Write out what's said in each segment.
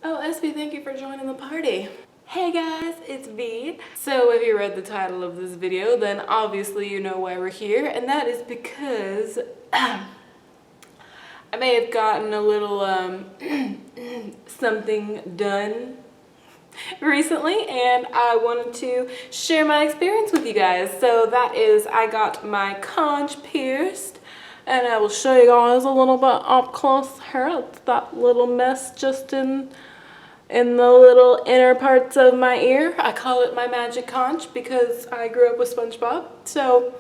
Oh, SV, thank you for joining the party. Hey guys, it's V. So if you read the title of this video, then obviously you know why we're here, and that is because I may have gotten a little something done recently, and I wanted to share my experience with you guys. So that is, I got my conch pierced, and I will show you guys a little bit up close here. It's that little mess just in the little inner parts of my ear. I call it my magic conch because I grew up with SpongeBob. So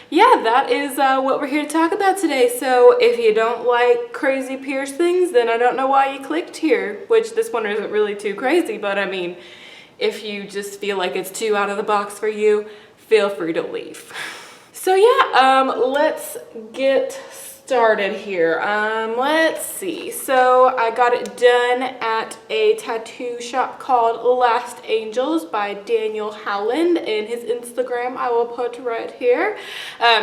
yeah, that is what we're here to talk about today. So if you don't like crazy pierce things, then I don't know why you clicked here, which this one isn't really too crazy, but I mean, if you just feel like it's too out of the box for you, feel free to leave. So yeah, let's get started here. Let's see. So I got it done at a tattoo shop called Last Angels by Daniel Howland, and his Instagram I will put right here.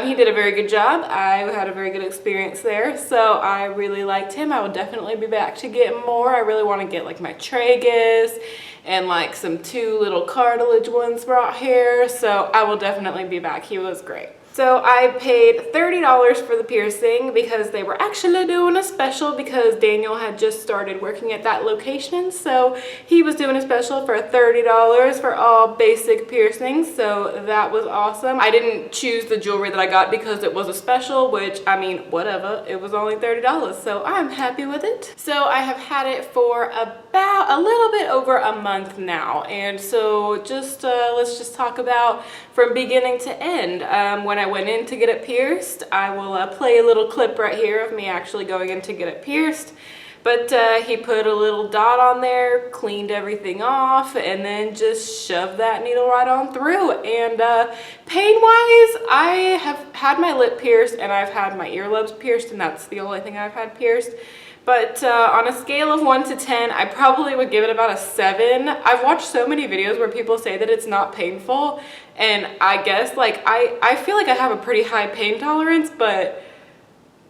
He did a very good job. I had a very good experience there, so I really liked him. I will definitely be back to get more. I really want to get like my tragus and like some 2 little cartilage ones brought here, so I will definitely be back. He was great. So I paid $30 for the piercing because they were actually doing a special because Daniel had just started working at that location. So he was doing a special for $30 for all basic piercings. So that was awesome. I didn't choose the jewelry that I got because it was a special, which I mean, whatever, it was only $30. So I'm happy with it. So I have had it for about a little bit over a month now. And so just let's just talk about from beginning to end. When I went in to get it pierced, I will play a little clip right here of me actually going in to get it pierced. But he put a little dot on there, cleaned everything off, and then just shoved that needle right on through. And pain-wise, I have had my lip pierced and I've had my earlobes pierced, and that's the only thing I've had pierced. But on a scale of 1 to 10, I probably would give it about a 7. I've watched so many videos where people say that it's not painful, and I guess like I feel like I have a pretty high pain tolerance, but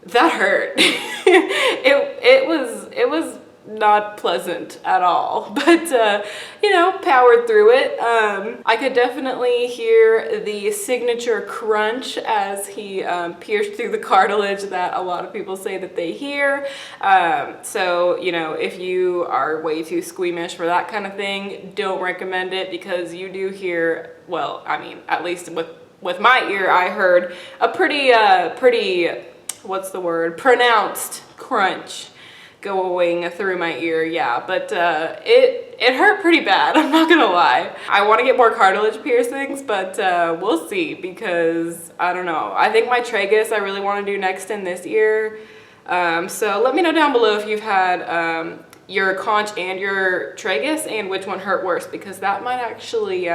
that hurt. it was not pleasant at all, but you know, powered through it. I could definitely hear the signature crunch as he pierced through the cartilage that a lot of people say that they hear. So you know, if you are way too squeamish for that kind of thing, don't recommend it, because you do hear, well, I mean, at least with my ear, I heard a pretty what's the word, pronounced crunch going through my ear. Yeah, but it hurt pretty bad, I'm not gonna lie. I want to get more cartilage piercings, but we'll see, because I don't know. I think my tragus I really want to do next in this ear. So let me know down below if you've had your conch and your tragus and which one hurt worse, because that might actually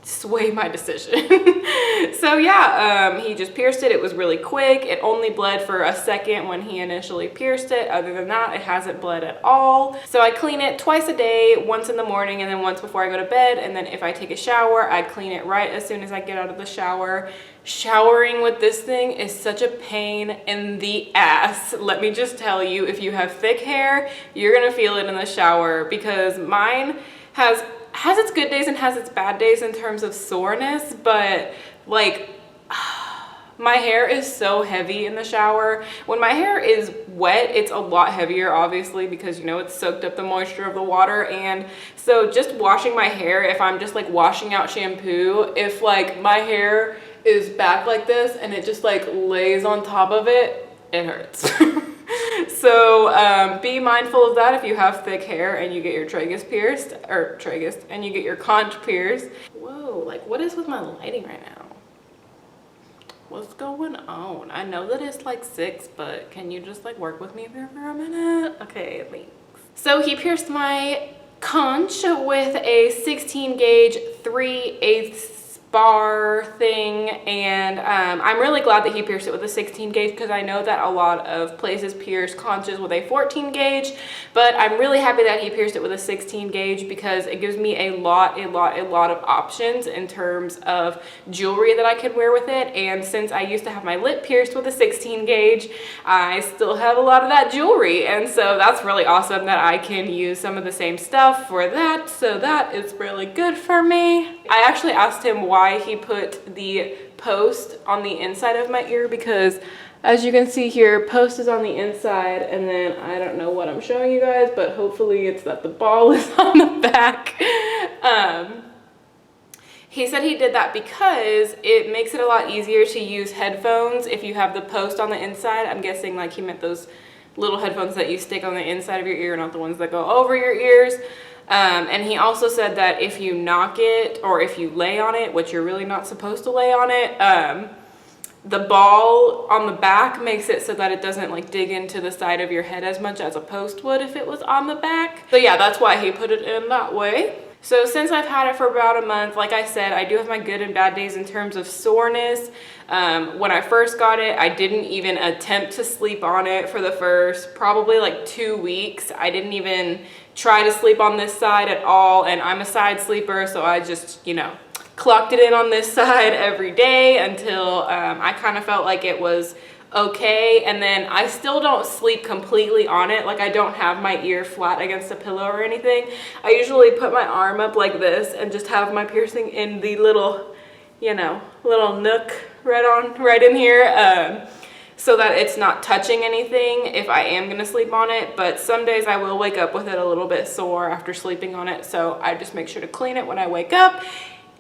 sway my decision. So yeah, he just pierced it. It was really quick. It only bled for a second when he initially pierced it. Other than that, it hasn't bled at all. So I clean it twice a day, once in the morning and then once before I go to bed. And then if I take a shower, I clean it right as soon as I get out of the shower. Showering with this thing is such a pain in the ass. Let me just tell you, if you have thick hair, you're gonna feel it in the shower, because mine has its good days and has its bad days in terms of soreness, but like my hair is so heavy in the shower. When my hair is wet, it's a lot heavier, obviously, because you know it's soaked up the moisture of the water. And so just washing my hair, if I'm just like washing out shampoo, if like my hair is back like this and it just like lays on top of it, it hurts. So be mindful of that if you have thick hair and you get your tragus pierced, or tragus, and you get your conch pierced. Whoa, like what is with my lighting right now? What's going on? I know that it's like 6, but can you just like work with me here for a minute? Okay, thanks. So he pierced my conch with a 16 gauge 3/8 bar thing, and I'm really glad that he pierced it with a 16 gauge because I know that a lot of places pierce conches with a 14 gauge, but I'm really happy that he pierced it with a 16 gauge because it gives me a lot of options in terms of jewelry that I could wear with it. And since I used to have my lip pierced with a 16 gauge, I still have a lot of that jewelry, and so that's really awesome that I can use some of the same stuff for that, so that is really good for me. I actually asked him why he put the post on the inside of my ear because as you can see here, post is on the inside, and then I don't know what I'm showing you guys, but hopefully it's that the ball is on the back. He said he did that because it makes it a lot easier to use headphones if you have the post on the inside. I'm guessing like he meant those little headphones that you stick on the inside of your ear, not the ones that go over your ears. And he also said that if you knock it or if you lay on it, which you're really not supposed to lay on it, the ball on the back makes it so that it doesn't like dig into the side of your head as much as a post would if it was on the back. So yeah, that's why he put it in that way. So since I've had it for about a month, like I said, I do have my good and bad days in terms of soreness. When I first got it, I didn't even attempt to sleep on it for the first probably like 2 weeks. I didn't even try to sleep on this side at all, and I'm a side sleeper, so I just, you know, clocked it in on this side every day until I kind of felt like it was okay. And then I still don't sleep completely on it. Like I don't have my ear flat against a pillow or anything. I usually put my arm up like this and just have my piercing in the little, you know, little nook right in here, so that it's not touching anything if I am gonna sleep on it. But some days I will wake up with it a little bit sore after sleeping on it, so I just make sure to clean it when I wake up, and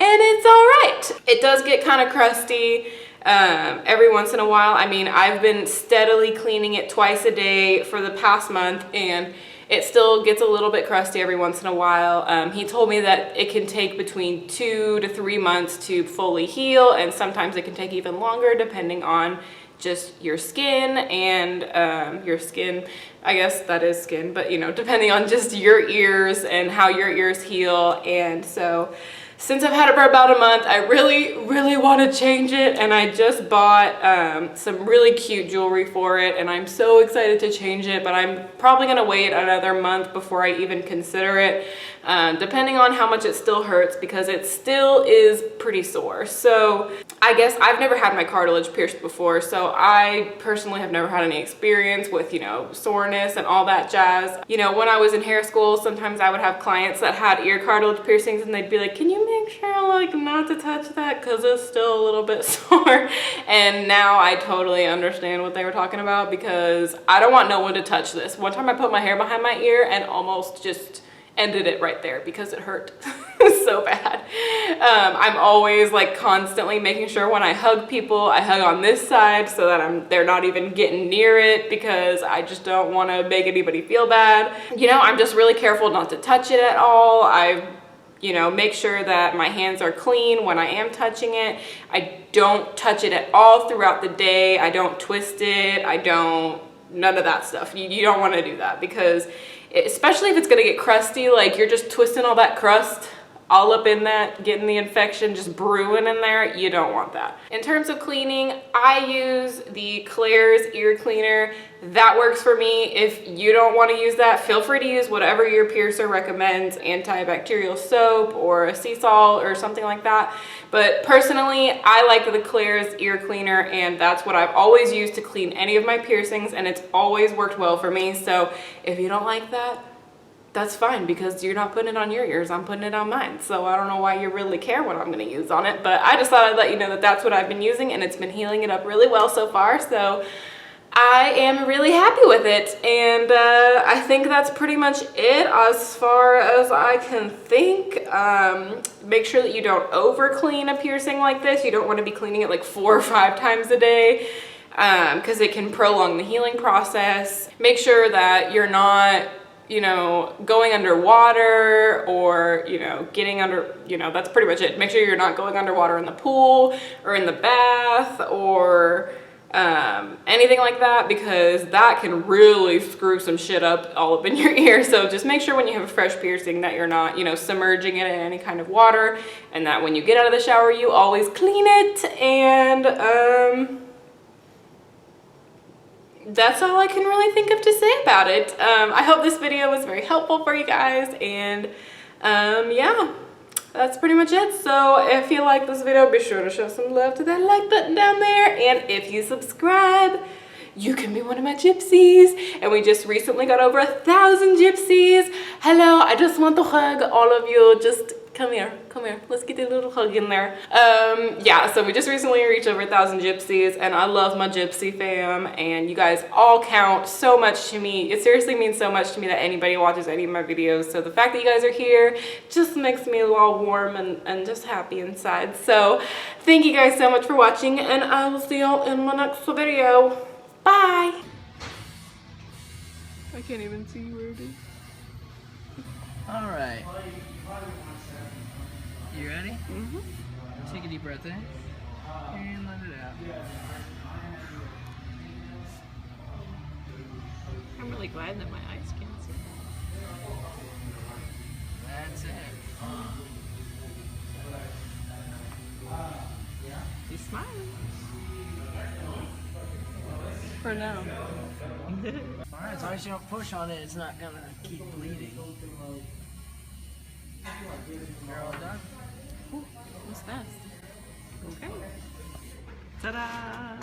it's all right. It does get kind of crusty every once in a while. I mean, I've been steadily cleaning it twice a day for the past month, and it still gets a little bit crusty every once in a while. He told me that it can take between 2 to 3 months to fully heal, and sometimes it can take even longer depending on just your skin and your skin, I guess that is skin, but you know, depending on just your ears and how your ears heal. And so since I've had it for about a month, I really want to change it, and I just bought some really cute jewelry for it, and I'm so excited to change it, but I'm probably going to wait another month before I even consider it, depending on how much it still hurts, because it still is pretty sore. So I guess I've never had my cartilage pierced before, so I personally have never had any experience with, you know, soreness and all that jazz. You know, when I was in hair school, sometimes I would have clients that had ear cartilage piercings, and they'd be like, can you make sure like not to touch that because it's still a little bit sore? And now I totally understand what they were talking about, because I don't want no one to touch this. One time I put my hair behind my ear and almost just ended it right there because it hurt so bad. I'm always like constantly making sure when I hug people, I hug on this side so that they're not even getting near it, because I just don't want to make anybody feel bad. You know, I'm just really careful not to touch it at all. You know, make sure that my hands are clean when I am touching it. I don't touch it at all throughout the day. I don't twist it. None of that stuff. You don't want to do that, because especially if it's gonna get crusty, like you're just twisting all that crust all up in that, getting the infection just brewing in there. You don't want that. In terms of cleaning, I use the Claire's ear cleaner. That works for me. If you don't want to use that, feel free to use whatever your piercer recommends, antibacterial soap or a sea salt or something like that. But personally, I like the Claire's ear cleaner, and that's what I've always used to clean any of my piercings, and it's always worked well for me. So if you don't like that, that's fine, because you're not putting it on your ears, I'm putting it on mine. So I don't know why you really care what I'm gonna use on it, but I just thought I'd let you know that that's what I've been using, and it's been healing it up really well so far. So I am really happy with it, and I think that's pretty much it as far as I can think. Make sure that you don't over clean a piercing like this. You don't want to be cleaning it like 4 or 5 times a day, because it can prolong the healing process. Make sure that you're not, you know, going underwater or, you know, getting under, you know, that's pretty much it. Make sure you're not going underwater in the pool or in the bath or anything like that, because that can really screw some shit up all up in your ear. So just make sure when you have a fresh piercing that you're not, you know, submerging it in any kind of water, and that when you get out of the shower, you always clean it. And that's all I can really think of to say about it. I hope this video was very helpful for you guys, and yeah, that's pretty much it. So if you like this video, be sure to show some love to that like button down there, and if you subscribe, you can be one of my gypsies. And we just recently got over 1,000 gypsies. Hello, I just want to hug all of you. Just come here, let's get a little hug in there. Yeah, so we just recently reached over 1,000 gypsies, and I love my gypsy fam, and you guys all count so much to me. It seriously means so much to me that anybody watches any of my videos. So the fact that you guys are here just makes me all warm and just happy inside. So thank you guys so much for watching, and I will see y'all in my next video. Bye. I can't even see where it is. All right. You ready? Mm-hmm. Take a deep breath in and let it out. I'm really glad that my eyes can't see. That's it. He's smiling. For now. Alright, as long as you don't push on it, it's not gonna keep bleeding. You're all done? Ooh, that was fast. Okay. Ta-da!